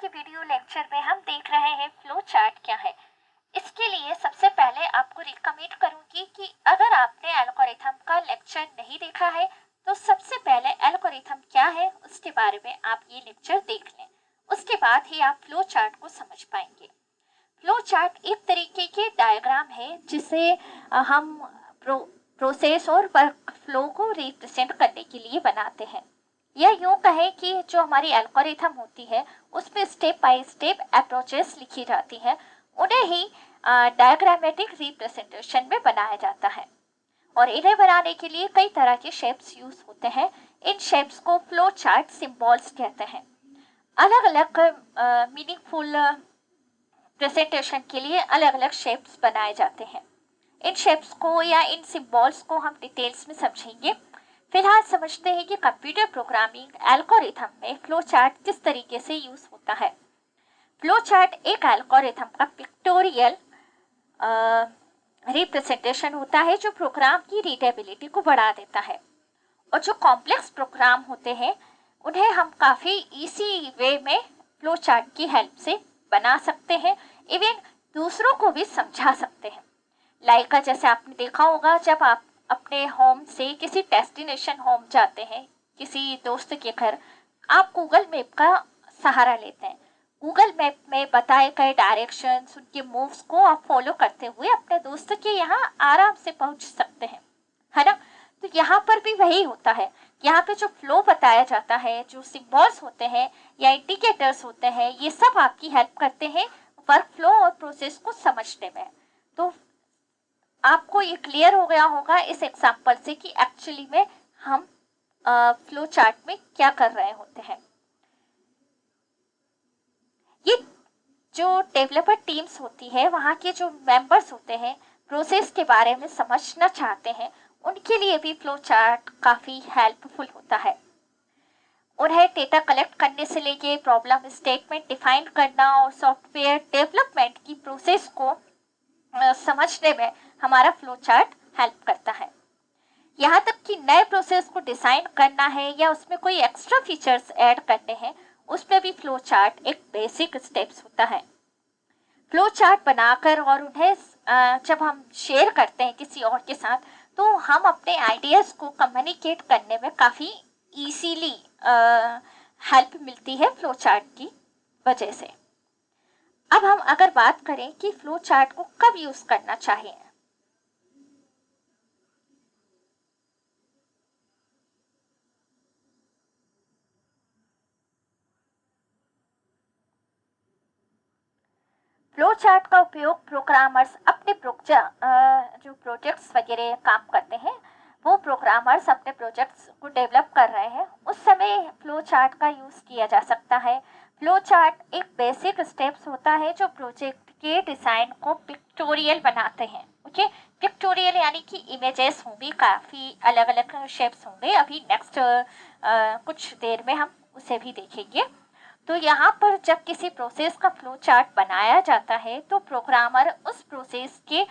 के video lecture में हम देख रहे हैं फ्लो चार्ट क्या है। इसके लिए सबसे पहले आपको रिकमेंड करूंगी कि अगर आपने एल्गोरिथम का लेक्चर नहीं देखा है तो सबसे पहले एल्गोरिथम क्या है उसके बारे में आप ये लेक्चर देख लें, उसके बाद ही आप फ्लो चार्ट को समझ पाएंगे। फ्लो चार्ट एक तरीके के डायग्राम है जिसे हम प्रोसेस और वर्क फ्लो को रिप्रेजेंट करने के लिए बनाते हैं। या यूं कहें कि जो हमारी एल्गोरिथम होती है उसमें स्टेप बाय स्टेप अप्रोचेस लिखी जाती है, उन्हें ही डायग्रामेटिक रिप्रेजेंटेशन में बनाया जाता है। और इन्हें बनाने के लिए कई तरह के शेप्स यूज होते हैं। इन शेप्स को फ्लो चार्ट सिंबल्स कहते हैं। अलग अलग मीनिंगफुल प्रेजेंटेशन के लिए अलग अलग शेप्स बनाए जाते हैं। इन शेप्स को या इन सिंबल्स को हम डिटेल्स में समझेंगे। फिलहाल समझते हैं कि कंप्यूटर प्रोग्रामिंग एल्गोरिथम में फ्लो चार्ट किस तरीके से यूज होता है। फ्लो चार्ट एक एल्गोरिथम का पिक्टोरियल रिप्रेजेंटेशन होता है जो प्रोग्राम की रीडेबिलिटी को बढ़ा देता है। और जो कॉम्प्लेक्स प्रोग्राम होते हैं उन्हें हम काफ़ी इजी वे में फ्लो चार्ट की हेल्प से बना सकते हैं, इवन दूसरों को भी समझा सकते हैं। लाइक जैसे आपने देखा होगा, जब आप अपने होम से किसी डेस्टिनेशन होम जाते हैं, किसी दोस्त के घर, आप गूगल मैप का सहारा लेते हैं। गूगल मैप में बताए गए डायरेक्शंस, उनके मूव्स को आप फॉलो करते हुए अपने दोस्त के यहाँ आराम से पहुंच सकते हैं, है ना। तो यहाँ पर भी वही होता है। यहाँ पे जो फ्लो बताया जाता है, जो सिंबल्स होते हैं या इंडिकेटर्स होते हैं, ये सब आपकी हेल्प करते हैं वर्क फ्लो और प्रोसेस को समझने में। तो आपको ये क्लियर हो गया होगा इस एग्जाम्पल से कि एक्चुअली में हम फ्लो चार्ट में क्या कर रहे होते हैं। ये जो डेवलपर टीम्स होती है, वहाँ के जो मेंबर्स होते हैं, प्रोसेस के बारे में समझना चाहते हैं, उनके लिए भी फ्लो चार्ट काफ़ी हेल्पफुल होता है। उन्हें डेटा कलेक्ट करने से लेके प्रॉब्लम स्टेटमेंट डिफाइन करना और सॉफ्टवेयर डेवलपमेंट की प्रोसेस को समझने में हमारा फ्लो चार्ट हेल्प करता है। यहाँ तक कि नए प्रोसेस को डिजाइन करना है या उसमें कोई एक्स्ट्रा फीचर्स ऐड करने हैं, उसमें भी फ्लो चार्ट एक बेसिक स्टेप्स होता है। फ्लो चार्ट बनाकर और उन्हें जब हम शेयर करते हैं किसी और के साथ, तो हम अपने आइडियाज़ को कम्युनिकेट करने में काफ़ी इजीली हेल्प मिलती है फ्लो चार्ट की वजह से। अब हम अगर बात करें कि फ्लो चार्ट को कब यूज करना चाहिए, फ्लो चार्ट का उपयोग प्रोग्रामर्स अपने जो प्रोजेक्ट्स वगैरह काम करते हैं, वो प्रोग्रामर्स अपने प्रोजेक्ट्स को डेवलप कर रहे हैं, उस समय फ्लो चार्ट का यूज किया जा सकता है। फ्लो चार्ट एक बेसिक स्टेप्स होता है जो प्रोजेक्ट के डिजाइन को पिक्टोरियल बनाते हैं। ओके, पिक्टोरियल यानी कि इमेजेस होंगी, काफ़ी अलग अलग शेप्स होंगे। अभी नेक्स्ट कुछ देर में हम उसे भी देखेंगे। तो यहाँ पर जब किसी प्रोसेस का फ्लो चार्ट बनाया जाता है तो प्रोग्रामर उस प्रोसेस के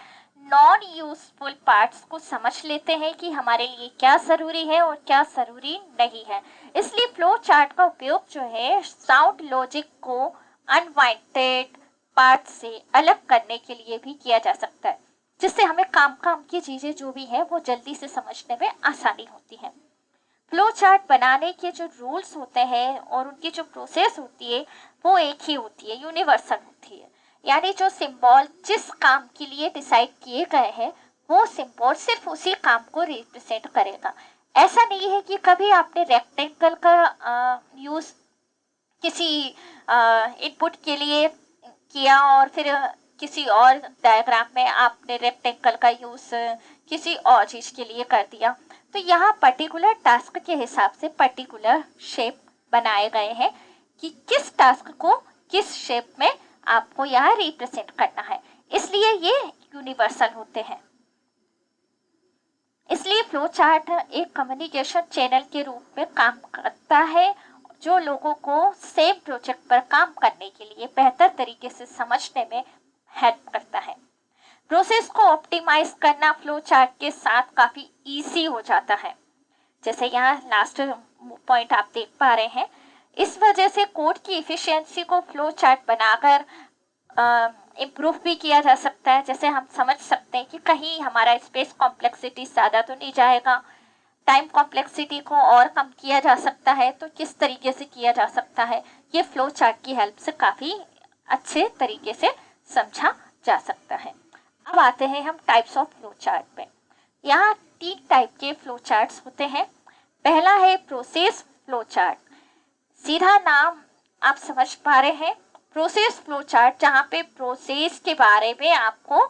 नॉन यूजफुल पार्ट्स को समझ लेते हैं कि हमारे लिए क्या ज़रूरी है और क्या ज़रूरी नहीं है। इसलिए फ्लो चार्ट का उपयोग जो है साउंड लॉजिक को अनवांटेड पार्ट से अलग करने के लिए भी किया जा सकता है, जिससे हमें काम की चीज़ें जो भी है वो जल्दी से समझने में आसानी होती है। फ्लो चार्ट बनाने के जो रूल्स होते हैं और उनकी जो प्रोसेस होती है वो एक ही होती है, यूनिवर्सल होती है। यानी जो सिंबल जिस काम के लिए डिसाइड किए गए हैं वो सिंबल सिर्फ उसी काम को रिप्रेजेंट करेगा। ऐसा नहीं है कि कभी आपने रेक्टेंगल का यूज़ किसी इनपुट के लिए किया और फिर किसी और डायग्राम में आपने रेक्टेंगल का यूज़ किसी और चीज़ के लिए कर दिया। तो यहाँ पर्टिकुलर टास्क के हिसाब से पर्टिकुलर शेप बनाए गए हैं कि किस टास्क को किस शेप में आपको यहाँ रिप्रेजेंट करना है, इसलिए ये यूनिवर्सल होते हैं। इसलिए फ्लो चार्ट एक कम्युनिकेशन चैनल के रूप में काम करता है जो लोगों को सेम प्रोजेक्ट पर काम करने के लिए बेहतर तरीके से समझने में हेल्प करता है। प्रोसेस को ऑप्टिमाइज करना फ्लो चार्ट के साथ काफ़ी इजी हो जाता है। जैसे यहाँ लास्ट पॉइंट आप देख पा रहे हैं, इस वजह से कोड की इफिशियंसी को फ्लो चार्ट बनाकर इम्प्रूव भी किया जा सकता है। जैसे हम समझ सकते हैं कि कहीं हमारा स्पेस कॉम्प्लेक्सिटी ज़्यादा तो नहीं जाएगा, टाइम कॉम्प्लेक्सिटी को और कम किया जा सकता है, तो किस तरीके से किया जा सकता है ये फ्लो चार्ट की हेल्प से काफ़ी अच्छे तरीके से समझा जा सकता है। अब आते हैं हम टाइप्स ऑफ फ्लो चार्ट पे। यहाँ 3 टाइप के फ्लो चार्ट्स होते हैं। पहला है प्रोसेस फ्लो चार्ट। सीधा नाम आप समझ पा रहे हैं, प्रोसेस फ्लो चार्ट, जहाँ पे प्रोसेस के बारे में आपको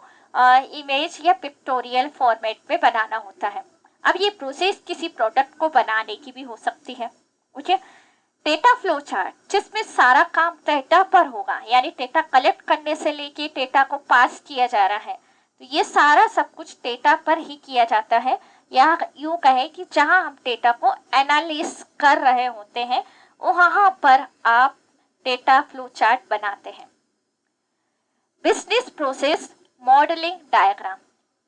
इमेज या पिक्टोरियल फॉर्मेट में बनाना होता है। अब ये प्रोसेस किसी प्रोडक्ट को बनाने की भी हो सकती है। ओके, डेटा फ्लो चार्ट जिसमें सारा काम डेटा पर होगा, यानी डेटा कलेक्ट करने से लेके डेटा को पास किया जा रहा है, तो ये सारा सब कुछ डेटा पर ही किया जाता है। या यूँ कहें कि जहाँ हम डेटा को एनालिसिस कर रहे होते हैं वहाँ पर आप डेटा फ्लो चार्ट बनाते हैं। बिजनेस प्रोसेस मॉडलिंग डायग्राम,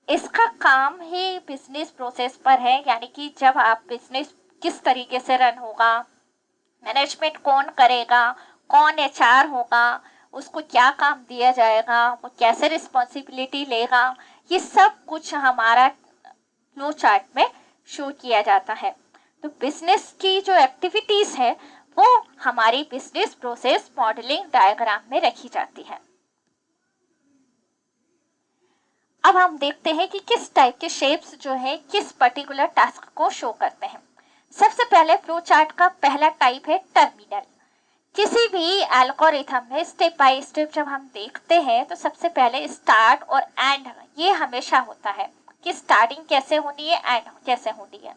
इसका काम ही बिजनेस प्रोसेस पर है, यानी कि जब आप बिजनेस किस तरीके से रन होगा, मैनेजमेंट कौन करेगा, कौन एचआर होगा, उसको क्या काम दिया जाएगा, वो कैसे रिस्पॉन्सिबिलिटी लेगा, ये सब कुछ हमारा फ्लो चार्ट में शो किया जाता है। तो बिजनेस की जो एक्टिविटीज है वो हमारी बिजनेस प्रोसेस मॉडलिंग डायग्राम में रखी जाती है। अब हम देखते हैं कि किस टाइप के शेप्स जो है किस पर्टिकुलर टास्क को शो करते हैं। सबसे पहले फ्लो चार्ट का पहला टाइप है टर्मिनल। किसी भी एल्गोरिथम में स्टेप बाय स्टेप जब हम देखते हैं तो सबसे पहले स्टार्ट और एंड ये हमेशा होता है कि स्टार्टिंग कैसे होनी है, एंड कैसे होनी है।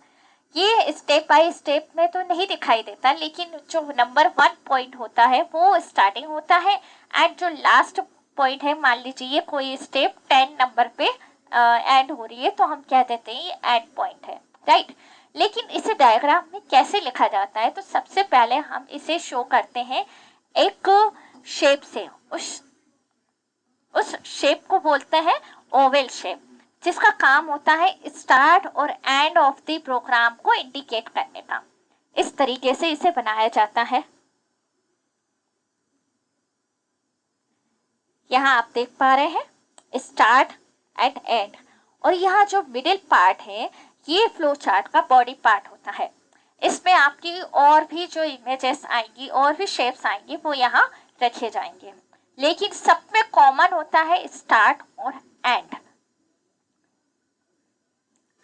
ये स्टेप बाय स्टेप में तो नहीं दिखाई देता, लेकिन जो नंबर 1 पॉइंट होता है वो स्टार्टिंग होता है, एंड जो लास्ट पॉइंट है, मान लीजिए कोई स्टेप 10 नंबर पे एंड हो रही है तो हम कह देते हैं ये एंड पॉइंट है, राइट। लेकिन इसे डायग्राम में कैसे लिखा जाता है, तो सबसे पहले हम इसे शो करते हैं एक शेप से। उस शेप को बोलते हैं ओवल शेप, जिसका काम होता है स्टार्ट और एंड ऑफ द प्रोग्राम को इंडिकेट करने का। इस तरीके से इसे बनाया जाता है। यहाँ आप देख पा रहे हैं स्टार्ट एंड एंड, और यहाँ जो मिडिल पार्ट है ये फ्लो चार्ट का बॉडी पार्ट होता है। इसमें आपकी और भी जो इमेजेस आएंगी और भी शेप्स आएंगी वो यहाँ रखे जाएंगे, लेकिन सब में कॉमन होता है स्टार्ट और एंड।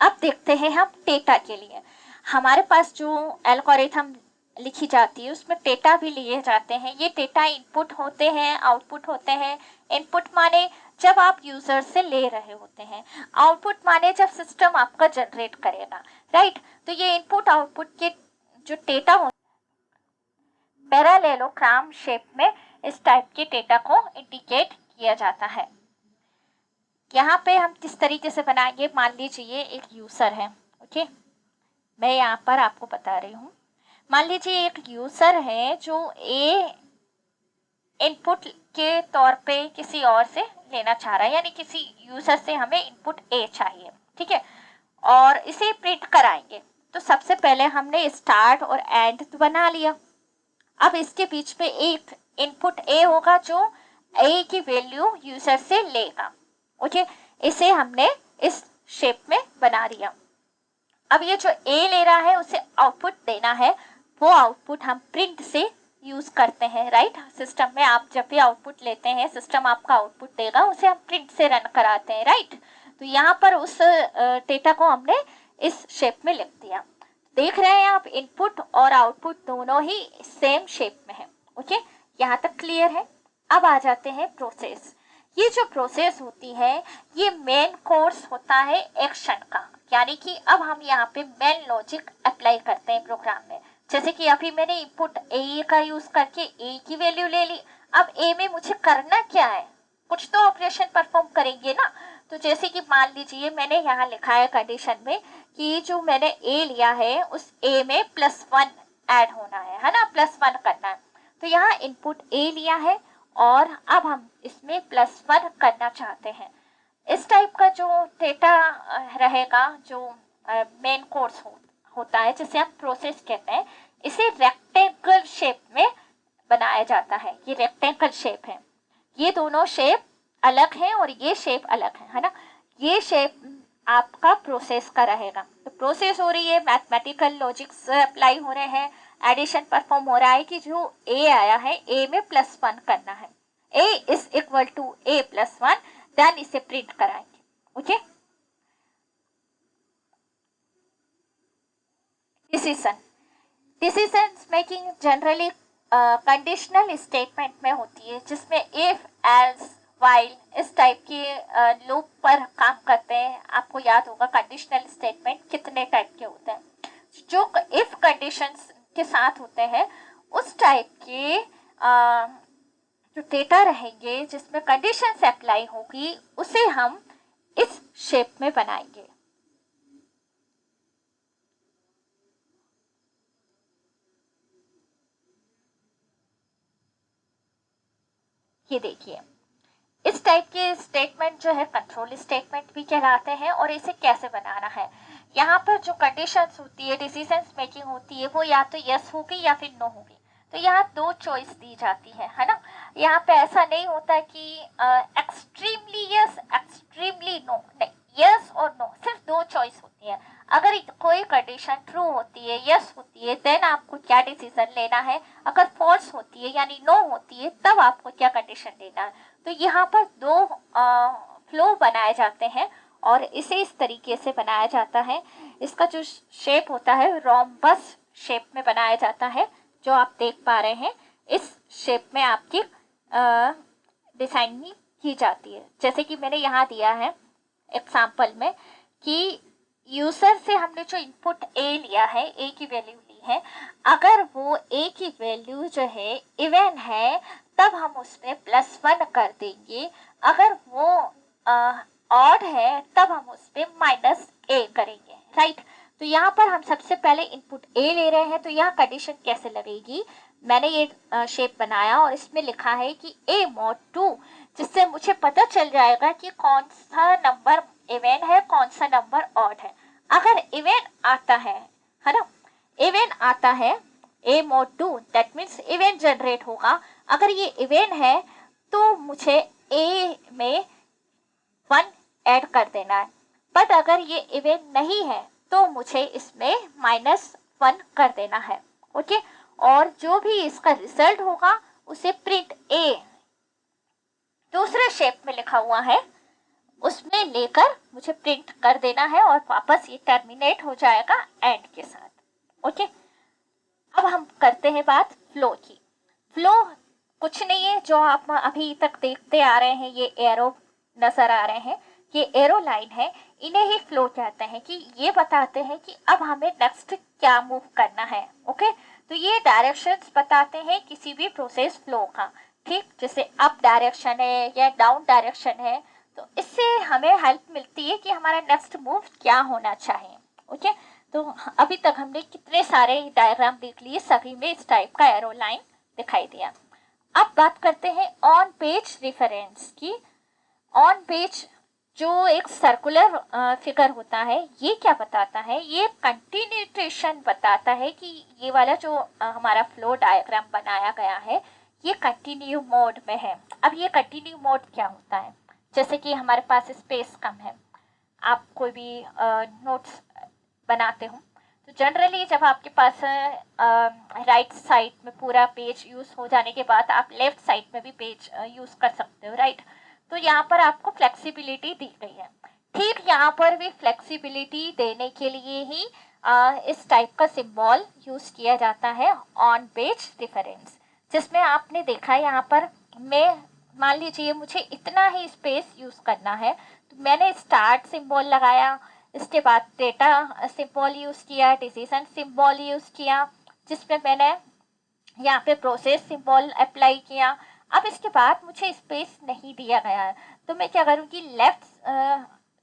अब देखते हैं हम डेटा के लिए। हमारे पास जो एल्गोरिथम लिखी जाती है उसमें डेटा भी लिए जाते हैं। ये डेटा इनपुट होते हैं, आउटपुट होते हैं। इनपुट माने जब आप यूजर से ले रहे होते हैं, आउटपुट माने जब सिस्टम आपका जनरेट करेगा, राइट। तो ये इनपुट आउटपुट के जो डेटा होते हैं पैरेललोग्राम शेप में इस टाइप के डेटा को इंडिकेट किया जाता है। यहाँ पे हम किस तरीके से बनाएंगे, मान लीजिए एक यूजर है, ओके, मैं यहाँ पर आपको बता रही हूँ। मान लीजिए एक यूजर है जो ए इनपुट के तौर पे किसी और से लेना चाह रहा है, यानी किसी यूजर से हमें इनपुट ए चाहिए, ठीक है, और इसे प्रिंट कराएंगे। तो सबसे पहले हमने स्टार्ट और एंड तो बना लिया। अब इसके बीच में एक इनपुट ए होगा जो ए की वैल्यू यूजर से लेगा, ओके। इसे हमने इस शेप में बना दिया। अब ये जो ए ले रहा है उसे आउटपुट देना है, वो आउटपुट हम प्रिंट से यूज करते हैं, राइट। सिस्टम में आप जब भी आउटपुट लेते हैं सिस्टम आपका आउटपुट देगा, उसे हम प्रिंट से रन कराते हैं, राइट। तो यहाँ पर उस डेटा को हमने इस शेप में लिख दिया। देख रहे हैं आप इनपुट और आउटपुट दोनों ही सेम शेप में है, ओके। यहाँ तक क्लियर है। अब आ जाते हैं प्रोसेस। ये जो प्रोसेस होती है ये मेन कोर्स होता है एक्शन का, यानी कि अब हम यहाँ पे मेन लॉजिक अप्लाई करते हैं प्रोग्राम में। जैसे कि अभी मैंने इनपुट ए का यूज करके ए की वैल्यू ले ली। अब ए में मुझे करना क्या है, कुछ तो ऑपरेशन परफॉर्म करेंगे ना। तो जैसे कि मान लीजिए मैंने यहाँ लिखा है कंडीशन में कि जो मैंने ए लिया है उस ए में +1 ऐड होना है ना, +1 करना है। तो यहाँ इनपुट ए लिया है और अब हम इसमें +1 करना चाहते हैं। इस टाइप का जो डेटा रहेगा, जो मेन कोर्स होता है जिसे हम प्रोसेस कहते हैं, इसे रेक्टेंगल शेप में बनाया जाता है। ये रेक्टेंगल शेप है, ये दोनों शेप अलग हैं और ये शेप अलग है ना। ये शेप आपका प्रोसेस का रहेगा। तो प्रोसेस हो रही है, मैथमेटिकल लॉजिक्स अप्लाई हो रहे हैं, एडिशन परफॉर्म हो रहा है कि जो ए आया है ए में +1 करना है, a is equal to a +1, then इसे प्रिंट कराएंगे। Okay, decision making generally conditional statement में होती है, जिसमें इफ एल्स वाइल इस टाइप के लूप पर काम करते हैं। आपको याद होगा कंडीशनल स्टेटमेंट कितने टाइप के होते हैं। जो इफ कंडीशंस के साथ होते हैं उस टाइप के जो डेटा रहेंगे जिसमें कंडीशंस अप्लाई होगी, उसे हम इस शेप में बनाएंगे। ये देखिए, इस टाइप के स्टेटमेंट जो है कंट्रोल स्टेटमेंट भी कहलाते हैं। और इसे कैसे बनाना है, यहाँ पर जो कंडीशंस होती है, डिसीजन मेकिंग होती है, वो या तो यस होगी या फिर नो होगी। तो यहाँ 2 चॉइस दी जाती है ना। यहाँ पे ऐसा नहीं होता कि एक्सट्रीमली यस एक्सट्रीमली नो, नहीं, यस और नो, सिर्फ 2 चॉइस होती है। अगर कोई कंडीशन ट्रू होती है, यस होती है, देन आपको क्या डिसीजन लेना है। अगर फॉल्स होती है यानी नो होती है, तब आपको क्या कंडीशन लेना है। तो यहाँ पर 2 फ्लो बनाए जाते हैं और इसे इस तरीके से बनाया जाता है। इसका जो शेप होता है रोम्बस शेप में बनाया जाता है, जो आप देख पा रहे हैं। इस शेप में आपकी डिजाइनिंग की जाती है। जैसे कि मैंने यहाँ दिया है एग्जाम्पल में कि यूजर से हमने जो इनपुट ए लिया है, ए की वैल्यू ली है, अगर वो ए की वैल्यू जो है इवन है, तब हम उसमें +1 कर देंगे। अगर वो ऑड है, तब हम उसमें -a करेंगे, राइट। तो यहाँ पर हम सबसे पहले इनपुट ए ले रहे हैं। तो यहाँ कंडीशन कैसे लगेगी, मैंने ये शेप बनाया और इसमें लिखा है कि a mod 2, जिससे मुझे पता चल जाएगा कि कौन सा नंबर इवन है, कौन सा नंबर ऑड है। अगर इवन आता है ना, इवन आता है a mod 2, that means even generate होगा। अगर ये इवन है तो मुझे a में 1 ऐड कर देना है, बट अगर ये इवन नहीं है तो मुझे इसमें -1 कर देना है। ओके, और जो भी इसका रिजल्ट होगा उसे प्रिंट ए दूसरे शेप में लिखा हुआ है उसमें लेकर मुझे प्रिंट कर देना है और वापस ये टर्मिनेट हो जाएगा एंड के साथ। ओके, अब हम करते हैं बात फ्लो की। फ्लो कुछ नहीं है, जो आप अभी तक देखते आ रहे हैं, ये एरो नजर आ रहे हैं, ये एरो लाइन है, इन्हें ही फ्लो कहते हैं। कि ये बताते हैं कि अब हमें नेक्स्ट क्या मूव करना है। ओके, तो ये डायरेक्शंस बताते हैं किसी भी प्रोसेस फ्लो का, ठीक। जैसे अप डायरेक्शन है या डाउन डायरेक्शन है, तो इससे हमें हेल्प मिलती है कि हमारा नेक्स्ट मूव क्या होना चाहिए। ओके, तो अभी तक हमने कितने सारे डायग्राम देख लिए, सभी में इस टाइप का एरो लाइन दिखाई दिया। अब बात करते हैं ऑन पेज रेफरेंस की। ऑन पेज जो एक सर्कुलर फिगर होता है, ये क्या बताता है, ये कंटिन्यूएशन बताता है कि ये वाला जो हमारा फ्लो डायग्राम बनाया गया है ये कंटिन्यू मोड में है। अब ये कंटिन्यू मोड क्या होता है, जैसे कि हमारे पास स्पेस कम है, आप कोई भी नोट्स बनाते हो तो जनरली जब आपके पास राइट साइड में पूरा पेज यूज हो जाने के बाद आप लेफ्ट साइड में भी पेज यूज कर सकते हो, राइट। तो यहाँ पर आपको फ्लेक्सिबिलिटी दी गई है। ठीक यहाँ पर भी फ्लेक्सिबिलिटी देने के लिए ही इस टाइप का सिंबल यूज किया जाता है ऑन पेज रेफरेंस, जिसमें आपने देखा यहाँ पर मैं मान लीजिए मुझे इतना ही स्पेस यूज करना है, तो मैंने स्टार्ट सिंबल लगाया, इसके बाद डेटा सिंबल यूज किया, डिसीजन सिंबल यूज किया, जिसमें मैंने यहाँ पे प्रोसेस सिंबल अप्लाई किया। अब इसके बाद मुझे स्पेस नहीं दिया गया है, तो मैं क्या करूँगी, लेफ्ट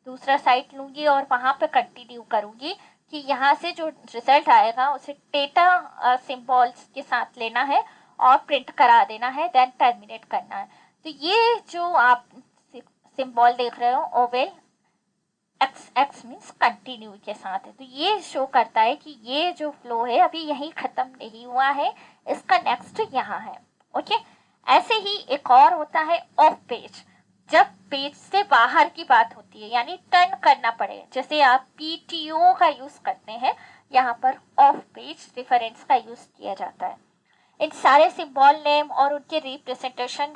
दूसरा साइड लूँगी और वहाँ पे कंटिन्यू करूँगी कि यहाँ से जो रिजल्ट आएगा उसे डेटा सिंबल्स के साथ लेना है और प्रिंट करा देना है, देन टर्मिनेट करना है। तो ये जो आप सिंबल देख रहे हो ओवेल x मीन्स कंटिन्यू के साथ है, तो ये शो करता है कि ये जो फ्लो है अभी यही खत्म नहीं हुआ है, इसका नेक्स्ट यहाँ है। ओके। ऐसे ही एक और होता है ऑफ पेज, जब पेज से बाहर की बात होती है, यानी टर्न करना पड़े, जैसे आप PTO का यूज करते हैं, यहाँ पर ऑफ पेज रेफरेंस का यूज किया जाता है। इन सारे सिंबल नेम और उनके रिप्रेजेंटेशन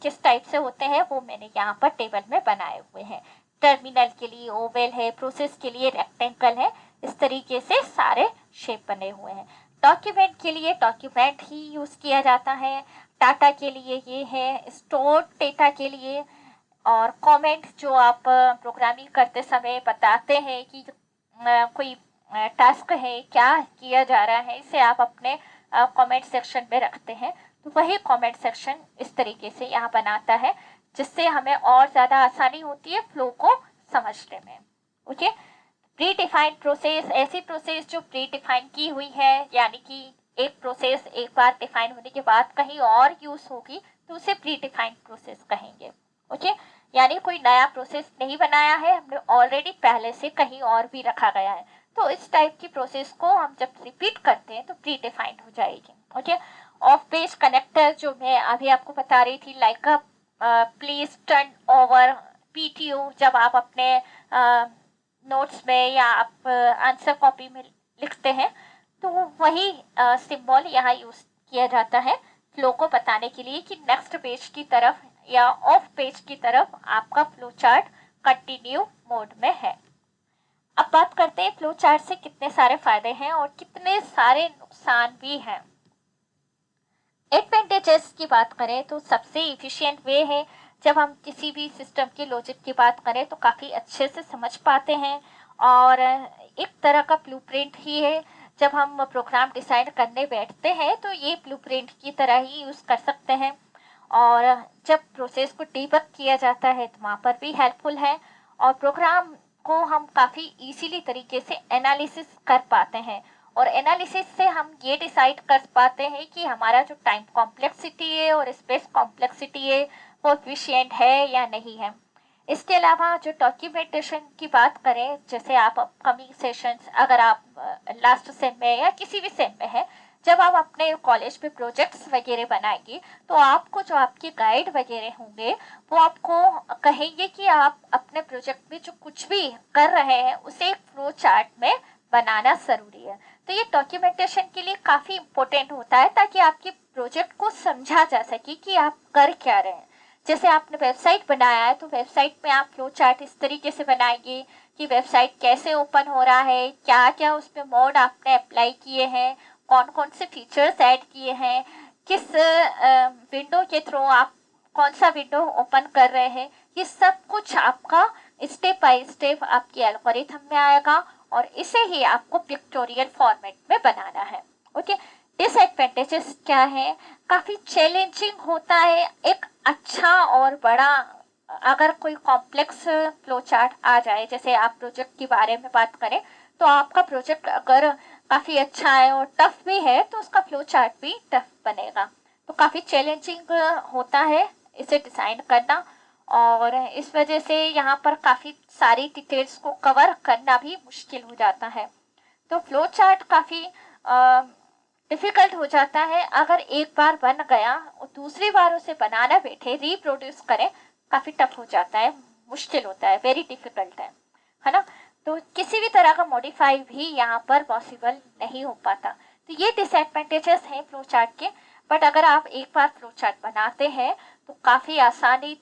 किस टाइप से होते हैं वो मैंने यहाँ पर टेबल में बनाए हुए हैं। टर्मिनल के लिए ओवल है, प्रोसेस के लिए रेक्टेंगल है, इस तरीके से सारे शेप बने हुए हैं। डॉक्यूमेंट के लिए डॉक्यूमेंट ही यूज किया जाता है, डाटा के लिए ये है, स्टोर डेटा के लिए, और कमेंट जो आप प्रोग्रामिंग करते समय बताते हैं कि कोई टास्क है, क्या किया जा रहा है, इसे आप अपने कमेंट सेक्शन में रखते हैं, तो वही कमेंट सेक्शन इस तरीके से यहाँ बनाता है, जिससे हमें और ज़्यादा आसानी होती है फ्लो को समझने में। ओके। प्री डिफाइंड प्रोसेस, ऐसी प्रोसेस जो प्री डिफाइन की हुई है, यानी कि एक प्रोसेस एक बार डिफाइन होने के बाद कहीं और यूज होगी तो उसे प्री डिफाइंड प्रोसेस कहेंगे। ओके। यानी कोई नया प्रोसेस नहीं बनाया है, हमने ऑलरेडी पहले से कहीं और भी रखा गया है, तो इस टाइप की प्रोसेस को हम जब रिपीट करते हैं तो प्री डिफाइंड हो जाएगी। ओके। ऑफ पेज कनेक्टर जो मैं अभी आपको बता रही थी, like please turn over PTO, जब आप अपने नोट्स में या आप आंसर कॉपी में लिखते हैं तो वही सिंबल यहाँ यूज किया जाता है फ्लो को बताने के लिए कि नेक्स्ट पेज की तरफ या ऑफ पेज की तरफ आपका फ्लो चार्ट कंटिन्यू मोड में है। अब बात करते हैं फ्लो चार्ट से कितने सारे फायदे हैं और कितने सारे नुकसान भी हैं। एडवांटेजेस की बात करें तो सबसे इफिशिएंट वे है, जब हम किसी भी सिस्टम के लॉजिक की बात करें तो काफ़ी अच्छे से समझ पाते हैं, और एक तरह का ब्लूप्रिंट ही है। जब हम प्रोग्राम डिसाइड करने बैठते हैं तो ये ब्लूप्रिंट की तरह ही यूज़ कर सकते हैं, और जब प्रोसेस को डीबग किया जाता है तो वहाँ पर भी हेल्पफुल है, और प्रोग्राम को हम काफ़ी इजीली तरीके से एनालिसिस कर पाते हैं, और एनालिसिस से हम ये डिसाइड कर पाते हैं कि हमारा जो टाइम कॉम्प्लेक्सिटी है और स्पेस कॉम्प्लेक्सिटी है वो एफिशिएंट है या नहीं है। इसके अलावा जो डॉक्यूमेंटेशन की बात करें, जैसे आप अपकमिंग सेशंस, अगर आप लास्ट सेम में या किसी भी सेम में है, जब आप अपने कॉलेज में प्रोजेक्ट्स वगैरह बनाएंगे तो आपको जो आपके गाइड वगैरह होंगे वो आपको कहेंगे कि आप अपने प्रोजेक्ट में जो कुछ भी कर रहे हैं उसे एक फ्लो चार्ट में बनाना ज़रूरी है। तो ये डॉक्यूमेंटेशन के लिए काफ़ी इम्पोर्टेंट होता है, ताकि आपके प्रोजेक्ट को समझा जा सके कि आप कर क्या रहे हैं। जैसे आपने वेबसाइट बनाया है तो वेबसाइट में आप फ्लो चार्ट इस तरीके से बनाएंगे कि वेबसाइट कैसे ओपन हो रहा है, क्या क्या उसमें मोड आपने अप्लाई किए हैं, कौन कौन से फीचर्स ऐड किए हैं, किस विंडो के थ्रू आप कौन सा विंडो ओपन कर रहे हैं, ये सब कुछ आपका स्टेप बाय स्टेप आपके एल्गोरिथम में आएगा, और इसे ही आपको पिक्टोरियल फॉर्मेट में बनाना है। ओके। डिसएडवांटेजेस क्या है, काफ़ी चैलेंजिंग होता है एक अच्छा और बड़ा, अगर कोई कॉम्प्लेक्स फ्लो चार्ट आ जाए, जैसे आप प्रोजेक्ट के बारे में बात करें तो आपका प्रोजेक्ट अगर काफ़ी अच्छा है और टफ भी है तो उसका फ्लो चार्ट भी टफ बनेगा, तो काफ़ी चैलेंजिंग होता है इसे डिज़ाइन करना, और इस वजह से यहाँ पर काफ़ी सारी डिटेल्स को कवर करना भी मुश्किल हो जाता है। तो फ्लो चार्ट काफ़ी डिफ़िकल्ट हो जाता है, अगर एक बार बन गया और दूसरी बार उसे बनाना बैठे रिप्रोड्यूस करें काफ़ी टफ हो जाता है, मुश्किल होता है, वेरी डिफ़िकल्ट है ना। तो किसी भी तरह का मॉडिफाई भी यहाँ पर पॉसिबल नहीं हो पाता, तो ये डिसएडवांटेजेस हैं फ्लो चार्ट के। बट अगर आप एक बार फ्लो चार्ट बनाते हैं तो काफ़ी आसानी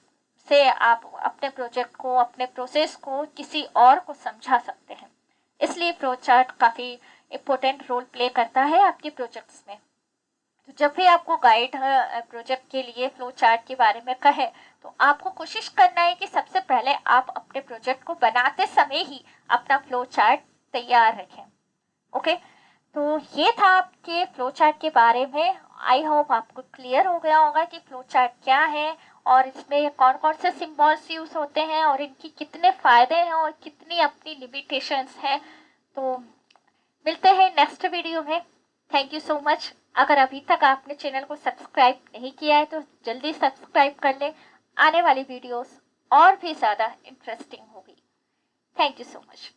से आप अपने प्रोजेक्ट को, अपने प्रोसेस को किसी और को समझा सकते हैं, इसलिए फ्लो चार्ट काफ़ी इम्पोर्टेंट रोल प्ले करता है आपके प्रोजेक्ट्स में। तो जब भी आपको गाइड प्रोजेक्ट के लिए फ्लो चार्ट के बारे में कहे तो आपको कोशिश करना है कि सबसे पहले आप अपने प्रोजेक्ट को बनाते समय ही अपना फ्लो चार्ट तैयार रखें। ओके। तो ये था आपके फ्लो चार्ट के बारे में। आई होप आपको क्लियर हो गया होगा कि फ्लो चार्ट क्या है और इसमें कौन कौन से सिंबल्स यूज होते हैं और इनकी कितने फ़ायदे हैं और कितनी अपनी लिमिटेशंस हैं। तो मिलते हैं नेक्स्ट वीडियो में। Thank you so much. अगर अभी तक आपने चैनल को सब्सक्राइब नहीं किया है तो जल्दी सब्सक्राइब कर लें, आने वाली वीडियोस और भी ज़्यादा इंटरेस्टिंग होगी। Thank you so much.